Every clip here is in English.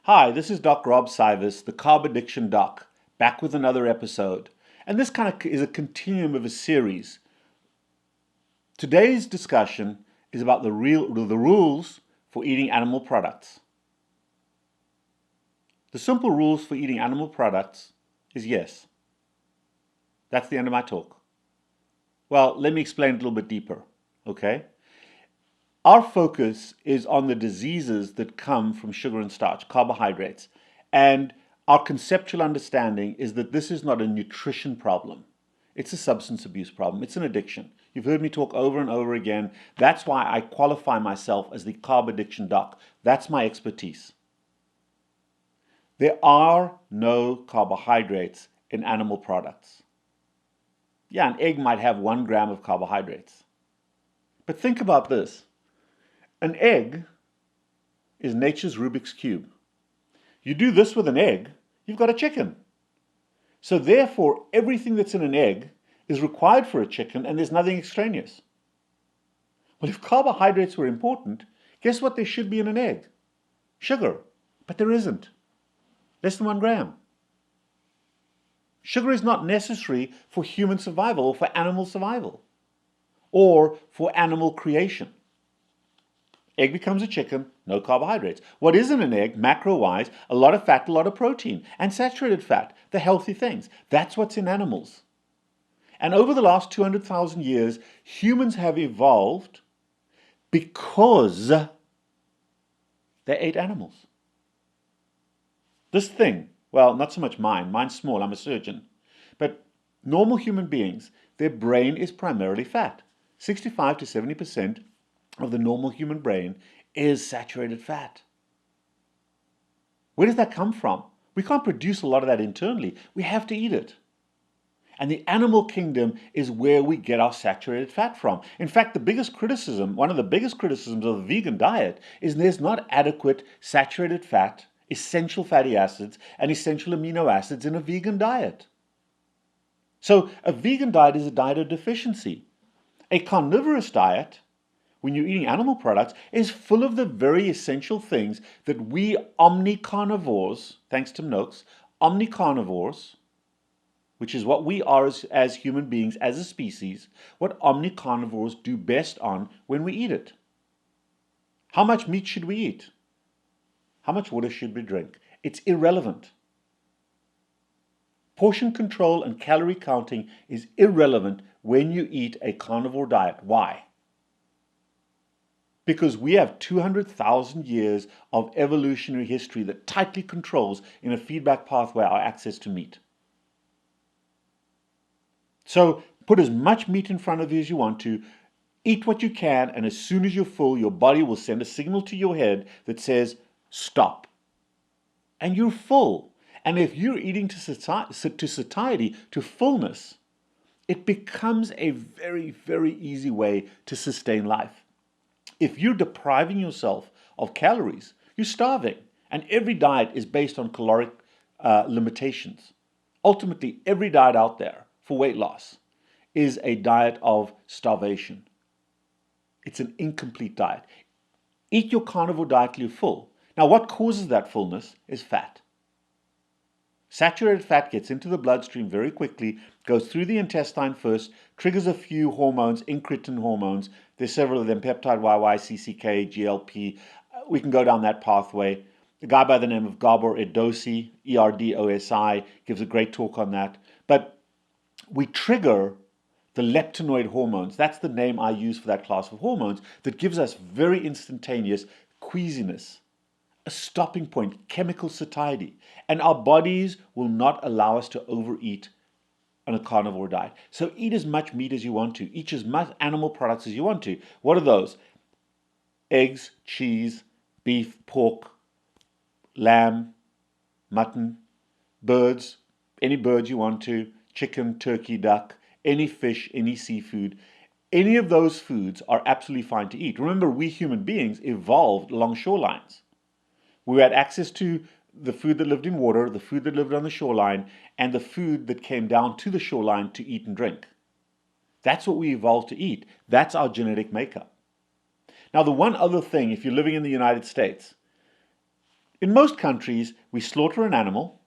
Hi, this is Doc Rob Sivas, the Carb Addiction Doc, back with another episode. And this kind of is a continuum of a series. Today's discussion is about the rules for eating animal products. The simple rules for eating animal products is yes. That's the end of my talk. Well, let me explain a little bit deeper, okay? Our focus is on the diseases that come from sugar and starch, carbohydrates. And our conceptual understanding is that this is not a nutrition problem. It's a substance abuse problem. It's an addiction. You've heard me talk over and over again. That's why I qualify myself as the carb addiction doc. That's my expertise. There are no carbohydrates in animal products. Yeah, an egg might have 1 gram of carbohydrates. But think about this. An egg is nature's Rubik's Cube. You do this with an egg, you've got a chicken. So therefore, everything that's in an egg is required for a chicken and there's nothing extraneous. Well, if carbohydrates were important, guess what there should be in an egg? Sugar. But there isn't. Less than 1 gram. Sugar is not necessary for human survival or for animal survival or for animal creation. Egg becomes a chicken, no carbohydrates. What is in an egg, macro-wise? A lot of fat, a lot of protein, and saturated fat, the healthy things. That's what's in animals. And over the last 200,000 years, humans have evolved because they ate animals. This thing, well, not so much mine's small, I'm a surgeon, but normal human beings, their brain is primarily fat. 65 to 70% of the normal human brain is saturated fat. Where does that come from? We can't produce a lot of that internally. We have to eat it. And the animal kingdom is where we get our saturated fat from. In fact, one of the biggest criticisms of the vegan diet is there's not adequate saturated fat, essential fatty acids, and essential amino acids in a vegan diet. So a vegan diet is a diet of deficiency. A carnivorous diet, when you're eating animal products, is full of the very essential things that we omnicarnivores, thanks to Noakes, omnicarnivores, which is what we are as human beings, as a species, what omnicarnivores do best on when we eat it. How much meat should we eat? How much water should we drink? It's irrelevant. Portion control and calorie counting is irrelevant when you eat a carnivore diet. Why? Because we have 200,000 years of evolutionary history that tightly controls in a feedback pathway our access to meat. So put as much meat in front of you as you want to, eat what you can, and as soon as you're full, your body will send a signal to your head that says, stop. And you're full. And if you're eating to satiety, to fullness, it becomes a very, very easy way to sustain life. If you're depriving yourself of calories, you're starving. And every diet is based on caloric limitations. Ultimately, every diet out there for weight loss is a diet of starvation. It's an incomplete diet. Eat your carnivore diet till you're full. Now, what causes that fullness is fat. Saturated fat gets into the bloodstream very quickly, goes through the intestine first, triggers a few hormones, incretin hormones. There's several of them, peptide YY, CCK, GLP. We can go down that pathway. A guy by the name of Gabor Edosi, ERDOSI, gives a great talk on that. But we trigger the leptinoid hormones. That's the name I use for that class of hormones that gives us very instantaneous queasiness, a stopping point, chemical satiety. And our bodies will not allow us to overeat on a carnivore diet. So eat as much meat as you want to. Eat as much animal products as you want to. What are those? Eggs, cheese, beef, pork, lamb, mutton, birds, any birds you want to, chicken, turkey, duck, any fish, any seafood. Any of those foods are absolutely fine to eat. Remember, we human beings evolved along shorelines. We had access to the food that lived in water, the food that lived on the shoreline, and the food that came down to the shoreline to eat and drink. That's what we evolved to eat. That's our genetic makeup. Now, the one other thing, if you're living in the United States, In most countries, we slaughter an animal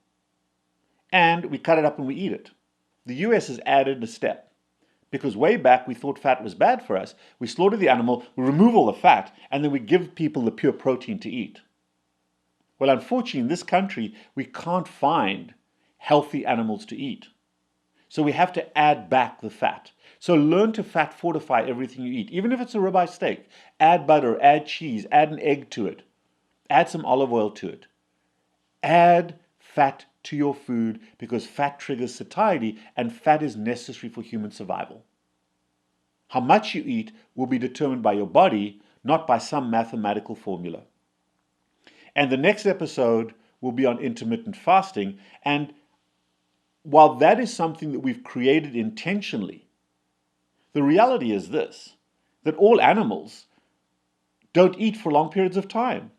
and we cut it up and we eat it. The US has added a step because way back we thought fat was bad for us. We slaughter the animal, we remove all the fat, and then we give people the pure protein to eat. Well, unfortunately, in this country, we can't find healthy animals to eat. So we have to add back the fat. So learn to fat fortify everything you eat. Even if it's a ribeye steak, add butter, add cheese, add an egg to it. Add some olive oil to it. Add fat to your food because fat triggers satiety and fat is necessary for human survival. How much you eat will be determined by your body, not by some mathematical formula. And the next episode will be on intermittent fasting. And while that is something that we've created intentionally, the reality is this, that all animals don't eat for long periods of time.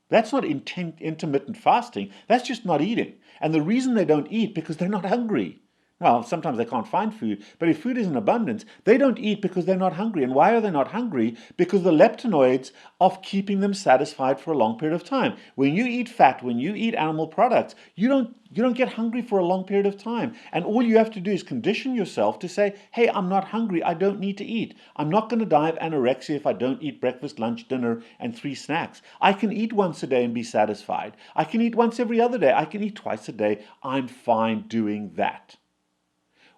That's not intermittent fasting. That's just not eating. And the reason they don't eat because they're not hungry. Well, sometimes they can't find food, but if food is in abundance, they don't eat because they're not hungry. And why are they not hungry? Because the leptinoids are keeping them satisfied for a long period of time. When you eat fat, when you eat animal products, you don't get hungry for a long period of time. And all you have to do is condition yourself to say, hey, I'm not hungry, I don't need to eat. I'm not going to die of anorexia if I don't eat breakfast, lunch, dinner, and 3 snacks. I can eat once a day and be satisfied. I can eat once every other day. I can eat twice a day. I'm fine doing that.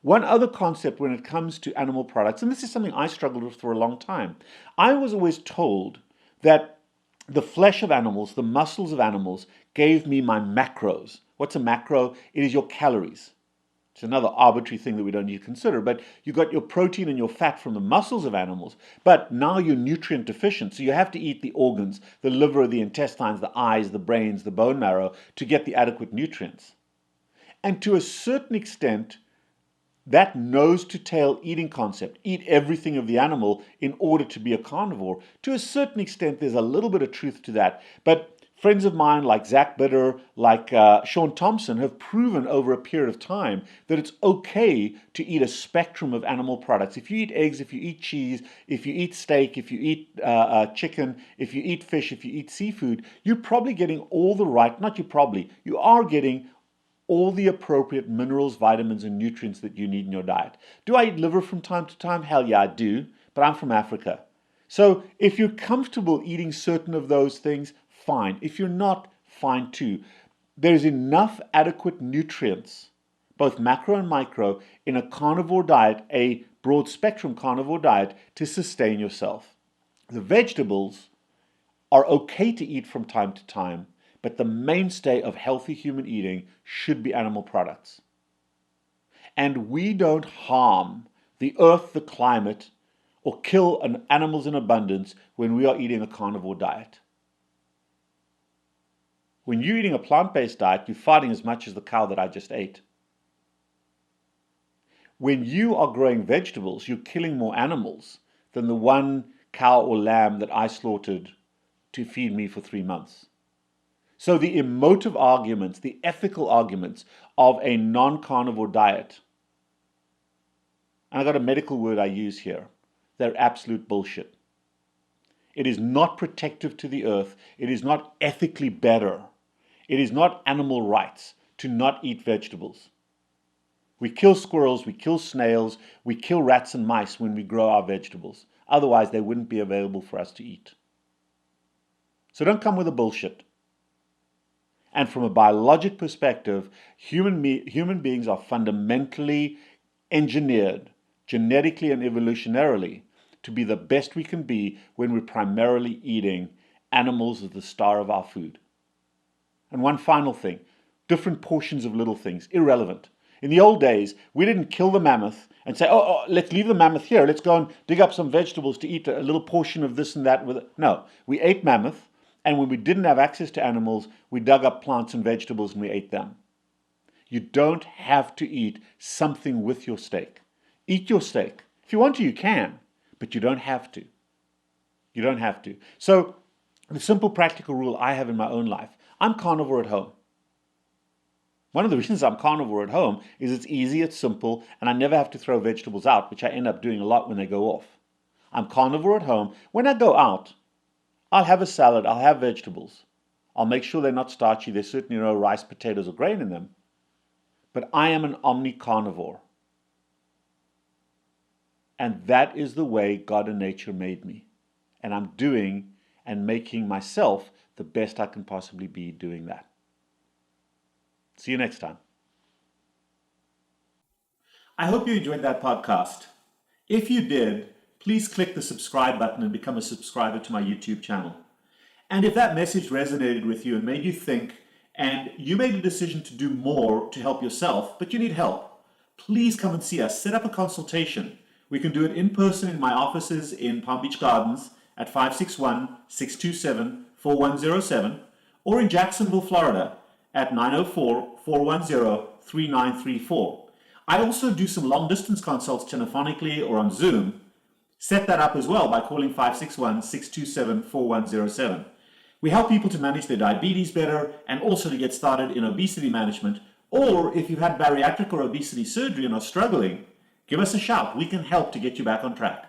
One other concept when it comes to animal products, and this is something I struggled with for a long time, I was always told that the flesh of animals, the muscles of animals, gave me my macros. What's a macro? It is your calories. It's another arbitrary thing that we don't need to consider, but you got your protein and your fat from the muscles of animals, but now you're nutrient deficient, so you have to eat the organs, the liver, the intestines, the eyes, the brains, the bone marrow to get the adequate nutrients. And to a certain extent, that nose to tail eating concept, eat everything of the animal in order to be a carnivore, to a certain extent there's a little bit of truth to that. But friends of mine like Zach Bitter, like Sean Thompson have proven over a period of time that it's okay to eat a spectrum of animal products. If you eat eggs, if you eat cheese, if you eat steak, if you eat chicken, if you eat fish, if you eat seafood, you're probably getting all the right, not you probably, you are getting all the appropriate minerals, vitamins, and nutrients that you need in your diet. Do I eat liver from time to time? Hell yeah, I do, but I'm from Africa. So if you're comfortable eating certain of those things, fine. If you're not, fine too. There's enough adequate nutrients, both macro and micro, in a carnivore diet, a broad spectrum carnivore diet, to sustain yourself. The vegetables are okay to eat from time to time, but the mainstay of healthy human eating should be animal products. And we don't harm the earth, the climate, or kill animals in abundance when we are eating a carnivore diet. When you're eating a plant-based diet, you're fighting as much as the cow that I just ate. When you are growing vegetables, you're killing more animals than the one cow or lamb that I slaughtered to feed me for 3 months. So the emotive arguments, the ethical arguments of a non-carnivore diet, and I got a medical word I use here, they're absolute bullshit. It is not protective to the earth. It is not ethically better. It is not animal rights to not eat vegetables. We kill squirrels, we kill snails, we kill rats and mice when we grow our vegetables. Otherwise, they wouldn't be available for us to eat. So don't come with the bullshit. And from a biologic perspective, human beings are fundamentally engineered, genetically and evolutionarily, to be the best we can be when we're primarily eating animals as the star of our food. And one final thing, different portions of little things, irrelevant. In the old days, we didn't kill the mammoth and say, let's leave the mammoth here, let's go and dig up some vegetables to eat a little portion of this and that with it. No, we ate mammoth. And when we didn't have access to animals, we dug up plants and vegetables and we ate them. You don't have to eat something with your steak. Eat your steak. If you want to, you can, but you don't have to. You don't have to. So the simple practical rule I have in my own life, I'm carnivore at home. One of the reasons I'm carnivore at home is it's easy, it's simple, and I never have to throw vegetables out, which I end up doing a lot when they go off. I'm carnivore at home. When I go out, I'll have a salad, I'll have vegetables. I'll make sure they're not starchy. There's certainly no rice, potatoes, or grain in them. But I am an omni-carnivore. And that is the way God and nature made me. And I'm doing and making myself the best I can possibly be doing that. See you next time. I hope you enjoyed that podcast. If you did, please click the subscribe button and become a subscriber to my YouTube channel. And if that message resonated with you and made you think, and you made a decision to do more to help yourself, but you need help, please come and see us. Set up a consultation. We can do it in person in my offices in Palm Beach Gardens at 561-627-4107, or in Jacksonville, Florida at 904-410-3934. I also do some long-distance consults telephonically or on Zoom. Set that up as well by calling 561-627-4107. We help people to manage their diabetes better and also to get started in obesity management. Or if you've had bariatric or obesity surgery and are struggling, give us a shout. We can help to get you back on track.